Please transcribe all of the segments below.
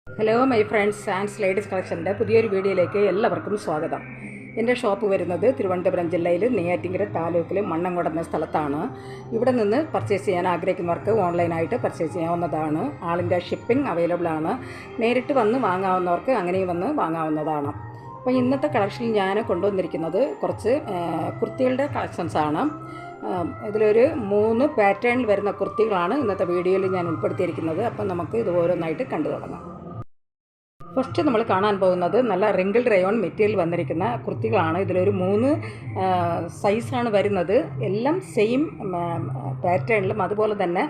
Hello my friends and ladies കളക്ഷൻ്റെ പുതിയൊരു വീഡിയോയിലേക്ക് എല്ലാവർക്കും സ്വാഗതം. എൻ്റെ ഷോപ്പ് വരുന്നത് തിരുവനന്തപുരം ജില്ലയിൽ നെയ്യാറ്റിൻകര താലൂക്കിൽ മണ്ണങ്കോട് എന്ന സ്ഥലത്താണ്. ഇവിടെ നിന്ന് പർച്ചേസ് ചെയ്യാൻ ആഗ്രഹിക്കുന്നവർക്ക് ഓൺലൈനായിട്ട് പർച്ചേസ് ചെയ്യാവുന്നതാണ്. ആളിൻ്റെ ഷിപ്പിംഗ് അവൈലബിൾ ആണ്. നേരിട്ട് വന്ന് വാങ്ങാവുന്നവർക്ക് അങ്ങനെയും വന്ന് വാങ്ങാവുന്നതാണ്. അപ്പോൾ ഇന്നത്തെ കളക്ഷനിൽ ഞാൻ കൊണ്ടുവന്നിരിക്കുന്നത് കുറച്ച് കുർത്തികളുടെ കളക്ഷൻസാണ്. ഇതിലൊരു 3 പാറ്റേണിൽ വരുന്ന കുർത്തികളാണ് ഇന്നത്തെ വീഡിയോയിൽ ഞാൻ ഉൾപ്പെടുത്തിയിരിക്കുന്നത്. അപ്പം നമുക്ക് ഇത് ഓരോന്നായിട്ട് കണ്ടു തുടങ്ങാം. ഫസ്റ്റ് നമ്മൾ കാണാൻ പോകുന്നത് നല്ല റിങ്കിൾഡ് റയോൺ മെറ്റീരിയൽ വന്നിരിക്കുന്ന കുർത്തികളാണ്. ഇതിലൊരു 3 സൈസാണ് വരുന്നത്. എല്ലാം സെയിം പാറ്റേണിലും അതുപോലെ തന്നെ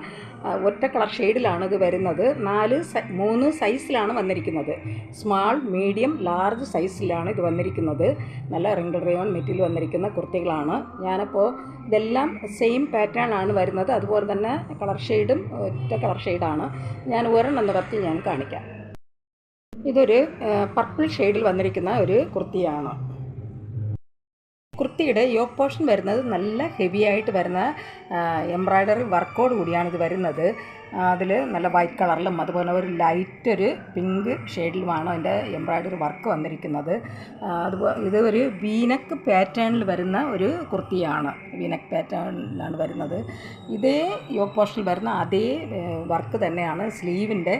ഒറ്റ കളർ ഷെയ്ഡിലാണ് ഇത് വരുന്നത്. 3 സൈസിലാണ് വന്നിരിക്കുന്നത്. സ്മാൾ, മീഡിയം, ലാർജ് സൈസിലാണ് ഇത് വന്നിരിക്കുന്നത്. നല്ല റിങ്കിൾഡ് റയോൺ മെറ്റീരിയൽ വന്നിരിക്കുന്ന കുർത്തികളാണ്. ഞാനപ്പോൾ ഇതെല്ലാം സെയിം പാറ്റേണാണ് വരുന്നത്. അതുപോലെ തന്നെ കളർ ഷെയ്ഡും ഒറ്റ കളർ ഷെയ്ഡാണ്. ഞാൻ ഒരെണ്ണം നിവർത്തി ഞാൻ കാണിക്കാം. ഇതൊരു പർപ്പിൾ ഷെയ്ഡിൽ വന്നിരിക്കുന്ന ഒരു കുർത്തിയാണ്. കുർത്തിയുടെ യോക്ക് പോർഷൻ വരുന്നത് നല്ല ഹെവി ആയിട്ട് വരുന്ന എംബ്രോയ്ഡറി വർക്കോട് കൂടിയാണ് ഇത് വരുന്നത്. അതിൽ നല്ല വൈറ്റ് കളറിലും അതുപോലെ ഒരു ലൈറ്റ് ഒരു പിങ്ക് ഷെയ്ഡിലുമാണ് അതിൻ്റെ എംബ്രോയ്ഡറി വർക്ക് വന്നിരിക്കുന്നത്. ഇത് ഒരു വീനക്ക് പാറ്റേണിൽ വരുന്ന ഒരു കുർത്തിയാണ്. വീനക്ക് പാറ്റേണിലാണ് വരുന്നത്. ഇതേ യോക്ക് പോർഷനിൽ വരുന്ന അതേ വർക്ക് തന്നെയാണ് സ്ലീവിൻ്റെ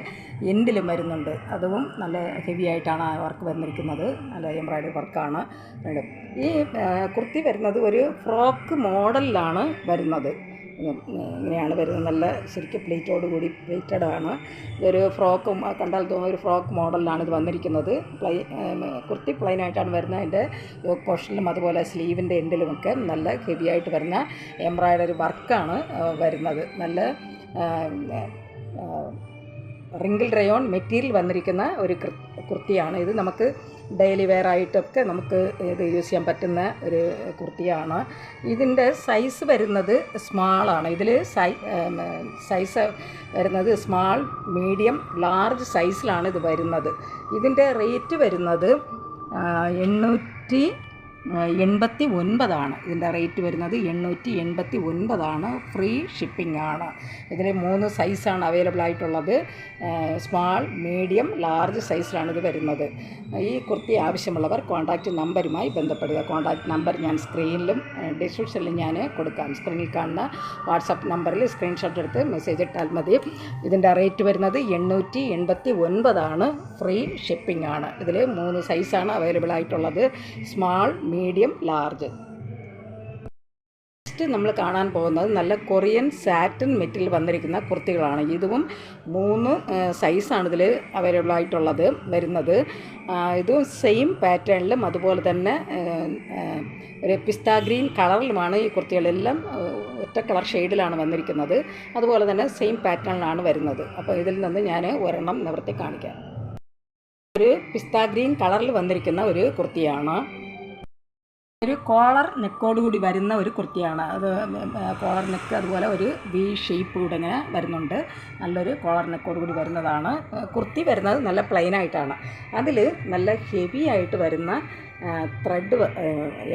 എൻഡിലും വരുന്നുണ്ട്. അതും നല്ല ഹെവി ആയിട്ടാണ് ആ വർക്ക് വന്നിരിക്കുന്നത്. നല്ല എംബ്രോയ്ഡറി വർക്കാണ്. ഈ കുർത്തി വരുന്നത് ഒരു ഫ്രോക്ക് മോഡലിലാണ് വരുന്നത്. ഇങ്ങനെയാണ് വരുന്നത്. നല്ല ശരിക്കും പ്ലേറ്റോട് കൂടി പ്ലേറ്റഡ് ആണ്. ഇതൊരു ഫ്രോക്ക് കണ്ടാൽ തോന്നുന്ന ഒരു ഫ്രോക്ക് മോഡലിലാണ് ഇത് വന്നിരിക്കുന്നത്. കുർത്തി പ്ലെയിനായിട്ടാണ് വരുന്നത്. അതിൻ്റെ യോക്ക് പോർഷനിലും അതുപോലെ സ്ലീവിൻ്റെ എൻഡിലുമൊക്കെ നല്ല ഹെവി ആയിട്ട് വരുന്ന എംബ്രോയ്ഡറി വർക്കാണ് വരുന്നത്. നല്ല റിങ്കിൾഡ് റയോൺ മെറ്റീരിയൽ വന്നിരിക്കുന്ന ഒരു കുർത്തിയാണ്. ഇത് നമുക്ക് ഡെയിലി വെയർ ആയിട്ടൊക്കെ നമുക്ക് ഇത് യൂസ് ചെയ്യാൻ പറ്റുന്ന ഒരു കുർത്തിയാണ്. ഇതിൻ്റെ സൈസ് വരുന്നത് സ്മാളാണ്. ഇതിൽ സൈസ് വരുന്നത് സ്മാൾ, മീഡിയം, ലാർജ് സൈസിലാണ് ഇത് വരുന്നത്. ഇതിൻ്റെ റേറ്റ് വരുന്നത് 889. ഇതിൻ്റെ റേറ്റ് വരുന്നത് 889. ഫ്രീ ഷിപ്പിംഗ് ആണ്. ഇതിൽ 3 സൈസാണ് അവൈലബിൾ ആയിട്ടുള്ളത്. സ്മാൾ, മീഡിയം, ലാർജ് സൈസിലാണ് ഇത് വരുന്നത്. ഈ കുർത്തി ആവശ്യമുള്ളവർ കോൺടാക്റ്റ് നമ്പറുമായി ബന്ധപ്പെടുക. കോൺടാക്റ്റ് നമ്പർ ഞാൻ സ്ക്രീനിലും ഡിസ്ക്രിപ്ഷനിലും ഞാൻ കൊടുക്കാം. സ്ക്രീനിൽ കാണുന്ന വാട്സപ്പ് നമ്പറിൽ സ്ക്രീൻഷോട്ട് എടുത്ത് മെസ്സേജ് ഇട്ടാൽ മതി. ഇതിൻ്റെ റേറ്റ് വരുന്നത് 889. ഫ്രീ ഷിപ്പിംഗ് ആണ്. ഇതിൽ 3 സൈസാണ് അവൈലബിൾ ആയിട്ടുള്ളത്. Small, medium, large. നെക്സ്റ്റ് നമ്മൾ കാണാൻ പോകുന്നത് നല്ല കൊറിയൻ സാറ്റിൻ മെറ്റീരിയൽ വന്നിരിക്കുന്ന കുർത്തികളാണ്. ഇതും 3 സൈസാണ് ഇതിൽ അവൈലബിൾ ആയിട്ടുള്ളത് വരുന്നത്. ഇതും സെയിം പാറ്റേണിലും അതുപോലെ തന്നെ ഒരു പിസ്ത ഗ്രീൻ കളറിലുമാണ് ഈ കുർത്തികളെല്ലാം ഒറ്റ കളർ ഷെയ്ഡിലാണ് വന്നിരിക്കുന്നത്. അതുപോലെ തന്നെ സെയിം പാറ്റേണിലാണ് വരുന്നത്. അപ്പോൾ ഇതിൽ നിന്ന് ഞാൻ ഒരെണ്ണം നിവർത്തി കാണിക്കാം. ഒരു പിസ്ത ഗ്രീൻ കളറിൽ വന്നിരിക്കുന്ന ഒരു കുർത്തിയാണ്. ഒരു കോളർ നെക്കോട് കൂടി വരുന്ന ഒരു കുർത്തിയാണ്. അത് കോളർ നെക്ക് അതുപോലെ ഒരു വി ഷേപ്പ് കൂടെ ഇങ്ങനെ വരുന്നുണ്ട്. നല്ലൊരു കോളർ നെക്കോട് കൂടി വരുന്നതാണ്. കുർത്തി വരുന്നത് നല്ല പ്ലെയിനായിട്ടാണ്. അതിൽ നല്ല ഹെവി ആയിട്ട് വരുന്ന ത്രെഡ്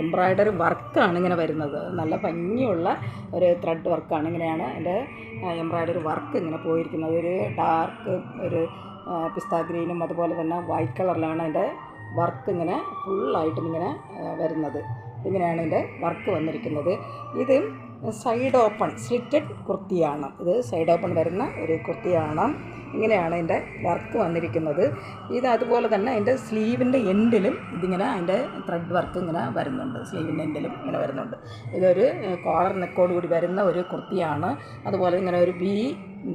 എംബ്രോയ്ഡറി വർക്കാണ് ഇങ്ങനെ വരുന്നത്. നല്ല ഭംഗിയുള്ള ഒരു ത്രെഡ് വർക്കാണ്. ഇങ്ങനെയാണ് അതിൻ്റെ എംബ്രോയ്ഡറി വർക്ക് ഇങ്ങനെ പോയിരിക്കുന്നത്. ഒരു ഡാർക്ക് ഒരു പിസ്ത ഗ്രീനും അതുപോലെ തന്നെ വൈറ്റ് കളറിലാണ് അതിൻ്റെ വർക്ക് ഇങ്ങനെ ഫുള്ളായിട്ടും ഇങ്ങനെ വരുന്നത്. ഇങ്ങനെയാണ് ഇതിൻ്റെ വർക്ക് വന്നിരിക്കുന്നത്. ഇത് സൈഡ് ഓപ്പൺ സ്ലിറ്റഡ് കുർത്തിയാണ്. ഇത് സൈഡ് ഓപ്പൺ വരുന്ന ഒരു കുർത്തിയാണ്. ഇങ്ങനെയാണ് ഇതിൻ്റെ വർക്ക് വന്നിരിക്കുന്നത്. ഇത് അതുപോലെ തന്നെ അതിൻ്റെ സ്ലീവിൻ്റെ എൻഡിലും ഇതിങ്ങനെ അതിൻ്റെ ത്രെഡ് വർക്ക് ഇങ്ങനെ വരുന്നുണ്ട്. സ്ലീവിൻ്റെ എൻഡിലും ഇങ്ങനെ വരുന്നുണ്ട്. ഇതൊരു കോളർ നെക്കോട് കൂടി വരുന്ന ഒരു കുർത്തിയാണ്. അതുപോലെ ഇങ്ങനെ ഒരു വി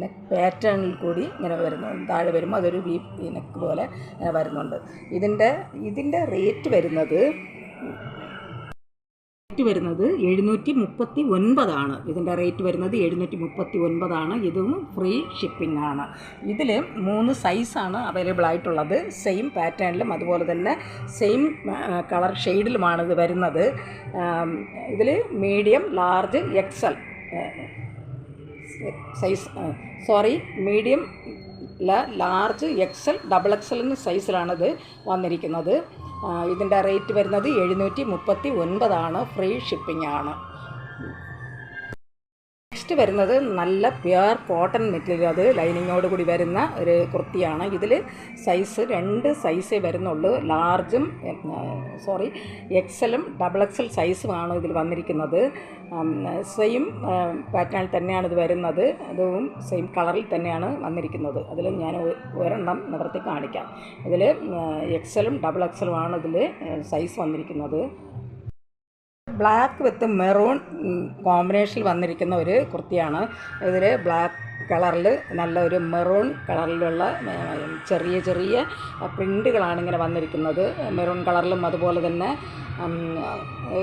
നെക്ക് പാറ്റേണിൽ കൂടി ഇങ്ങനെ വരുന്നു. താഴെ വരുമ്പോൾ അതൊരു വി നെക്ക് പോലെ ഇങ്ങനെ വരുന്നുണ്ട്. ഇതിൻ്റെ റേറ്റ് വരുന്നത് 739. ഇതിൻ്റെ റേറ്റ് വരുന്നത് 739. ഇതും ഫ്രീ ഷിപ്പിംഗ് ആണ്. ഇതിൽ 3 സൈസാണ് അവൈലബിൾ ആയിട്ടുള്ളത്. സെയിം പാറ്റേണിലും അതുപോലെ തന്നെ സെയിം കളർ ഷെയ്ഡിലുമാണ് ഇത് വരുന്നത്. ഇതിൽ medium, large, XL size medium, large, XL, double എക്സലിന് സൈസിലാണിത് വന്നിരിക്കുന്നത്. ഇതിൻ്റെ റേറ്റ് വരുന്നത് 739. ഫ്രീ ഷിപ്പിംഗ് ആണ്. നെക്സ്റ്റ് വരുന്നത് നല്ല പ്യുവർ കോട്ടൺ മെറ്റീരിയൽ, അത് ലൈനിങ്ങോട് കൂടി വരുന്ന ഒരു കുർത്തിയാണ്. ഇതിൽ സൈസ് 2 സൈസേ വരുന്നുള്ളൂ. ലാർജും എക്സലും XXL സൈസുമാണ് ഇതിൽ വന്നിരിക്കുന്നത്. സെയിം പാറ്റേണിൽ തന്നെയാണ് ഇത് വരുന്നത്, അതും സെയിം കളറിൽ തന്നെയാണ് വന്നിരിക്കുന്നത്. അതിൽ ഞാൻ ഒരെണ്ണം നിവർത്തി കാണിക്കാം. ഇതിൽ XLും XXLും ആണ് ഇതിൽ സൈസ് വന്നിരിക്കുന്നത്. ബ്ലാക്ക് വിത്ത് മെറൂൺ കോമ്പിനേഷനിൽ വന്നിരിക്കുന്ന ഒരു കുർത്തിയാണ്. ഇതിൽ ബ്ലാക്ക് കളറിൽ നല്ലൊരു മെറൂൺ കളറിലുള്ള ചെറിയ ചെറിയ പ്രിൻ്റുകളാണ് ഇങ്ങനെ വന്നിരിക്കുന്നത്. മെറൂൺ കളറിലും അതുപോലെ തന്നെ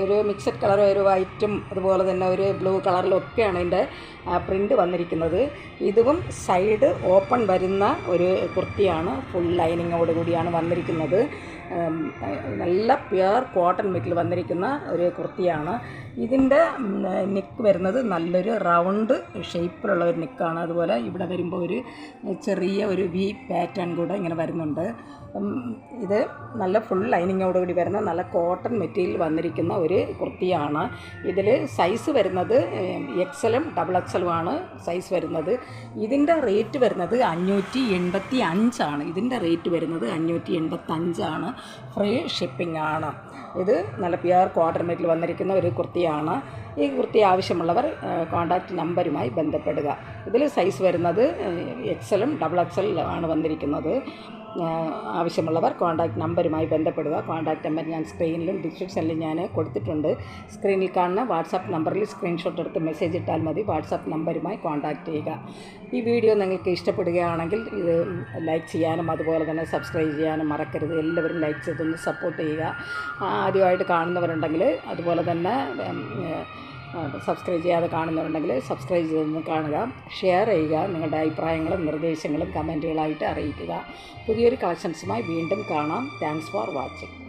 ഒരു മിക്സഡ് കളർ, ഒരു വൈറ്റും അതുപോലെ തന്നെ ഒരു ബ്ലൂ കളറിലും ഒക്കെയാണ് ഇതിൻ്റെ പ്രിൻ്റ് വന്നിരിക്കുന്നത്. ഇതും സൈഡ് ഓപ്പൺ വരുന്ന ഒരു കുർത്തിയാണ്. ഫുൾ ലൈനിങ്ങോട് കൂടിയാണ് വന്നിരിക്കുന്നത്. നല്ല പ്യുവർ കോട്ടൺ മെറ്റീരിയൽ വന്നിരിക്കുന്ന ഒരു കുർത്തിയാണ്. ഇതിൻ്റെ നെക്ക് വരുന്നത് നല്ലൊരു റൗണ്ട് ഷേപ്പിലുള്ള ഒരു നെക്കാണ്. അതുപോലെ ഇവിടെ വരുമ്പോൾ ഒരു ചെറിയ ഒരു വി പാറ്റേൺ കൂടെ ഇങ്ങനെ വരുന്നുണ്ട്. ഇത് നല്ല ഫുൾ ലൈനിങ്ങോടുകൂടി വരുന്ന നല്ല കോട്ടൺ മെറ്റീരിയൽ വന്നിരിക്കുന്ന ഒരു കുർത്തിയാണ്. ഇതിൽ സൈസ് വരുന്നത് XLും XXLും ആണ് സൈസ് വരുന്നത്. ഇതിൻ്റെ റേറ്റ് വരുന്നത് 585 ആണ്. ഇതിൻ്റെ റേറ്റ് വരുന്നത് 585 ആണ്. ഫ്രീ ഷിപ്പിംഗ് ആണ്. ഇത് നല്ല പ്യുവർ കോട്ടൺ മെറ്റീരിയൽ വന്നിരിക്കുന്ന ഒരു കുർത്തിയാണ്. ഈ കുർത്തി ആവശ്യമുള്ളവർ കോൺടാക്റ്റ് നമ്പറുമായി ബന്ധപ്പെടുക. ഇതിൽ സൈസ് വരുന്നത് XLും XXL ആണ് വന്നിരിക്കുന്നത്. ആവശ്യമുള്ളവർ കോൺടാക്റ്റ് നമ്പറുമായി ബന്ധപ്പെടുക. കോൺടാക്റ്റ് നമ്പർ ഞാൻ സ്ക്രീനിലും ഡിസ്ക്രിപ്ഷനിലും ഞാൻ കൊടുത്തിട്ടുണ്ട്. സ്ക്രീനിൽ കാണുന്ന വാട്സാപ്പ് നമ്പറിൽ സ്ക്രീൻഷോട്ട് എടുത്ത് മെസ്സേജ് ഇട്ടാൽ മതി. വാട്സാപ്പ് നമ്പറുമായി കോൺടാക്റ്റ് ചെയ്യുക. ഈ വീഡിയോ നിങ്ങൾക്ക് ഇഷ്ടപ്പെടുകയാണെങ്കിൽ ഇത് ലൈക്ക് ചെയ്യാനും അതുപോലെ തന്നെ സബ്സ്ക്രൈബ് ചെയ്യാനും മറക്കരുത്. എല്ലാവരും ലൈക്ക് ചെയ്തൊന്ന് സപ്പോർട്ട് ചെയ്യുക. ആദ്യമായിട്ട് കാണുന്നവരുണ്ടെങ്കിൽ അതുപോലെ തന്നെ സബ്സ്ക്രൈബ് ചെയ്യാതെ കാണുന്നവരുണ്ടെങ്കിൽ സബ്സ്ക്രൈബ് ചെയ്തൊന്ന് കാണുക, ഷെയർ ചെയ്യുക. നിങ്ങളുടെ അഭിപ്രായങ്ങളും നിർദ്ദേശങ്ങളും കമൻറ്റുകളായിട്ട് അറിയിക്കുക. പുതിയൊരു കളക്ഷൻസുമായി വീണ്ടും കാണാം. Thanks for watching.